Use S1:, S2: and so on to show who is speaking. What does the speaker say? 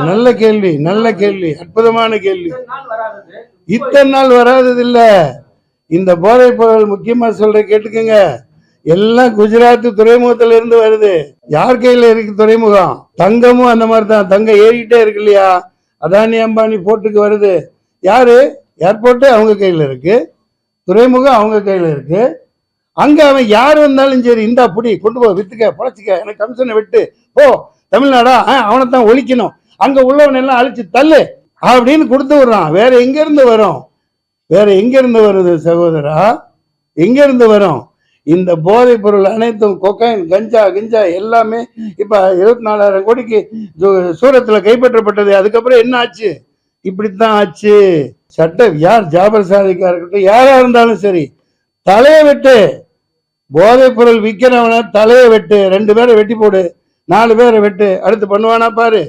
S1: நல்ல கேள்வி, நல்ல கேள்வி, அற்புதமான கேள்வி. இத்தனை நாள் வராதது இல்ல. இந்த போதைப் பொருள் முக்கியமா சொல்ற கேட்டுக்கங்க. எல்லாம் குஜராத் துறைமுகத்துல இருந்து வருது. யார் கையில இருக்கு துறைமுகம்? தங்கமும் அந்த மாதிரி தான். தங்கம் ஏறிக்கிட்டே இருக்கு இல்லையா? அதானி அம்பானி போர்ட்டுக்கு வருது. யாரு? ஏர்போர்ட் அவங்க கையில இருக்கு, துறைமுகம் அவங்க கையில இருக்கு. அங்க அவன் யார் வந்தாலும் சரி, இந்தா புடி, கொண்டு போ, வித்துக்க, பொழைச்சிக்க, எனக்கு கமிஷனை விட்டு போ, தமிழ்நாடா அவனைத்தான் ஒழிக்கணும், அங்க உள்ளவன் எல்லாம் அழிச்சு தள்ளு அப்படின்னு கொடுத்து விடுறான். வேற எங்க இருந்து வரும்? வேற எங்க இருந்து வருது சகோதரா? எங்க இருந்து வரும்? இந்த போதைப் பொருள் அனைத்தும் கொக்கைன், கஞ்சா கிஞ்சா எல்லாமே இப்ப 24,000 கோடிக்கு சூரத்துல கைப்பற்றப்பட்டது. அதுக்கப்புறம் என்ன ஆச்சு? இப்படித்தான் ஆச்சு. சட்டம் யார் ஜாபர் சாதிக்கா இருக்கட்டும், யாரா இருந்தாலும் சரி, தலையை வெட்டு. போதைப் பொருள் விற்கிறவன தலையை வெட்டு. 2 பேரை வெட்டி போடு, 4 பேரை வெட்டு. அடுத்து பண்ணுவானா பாரு.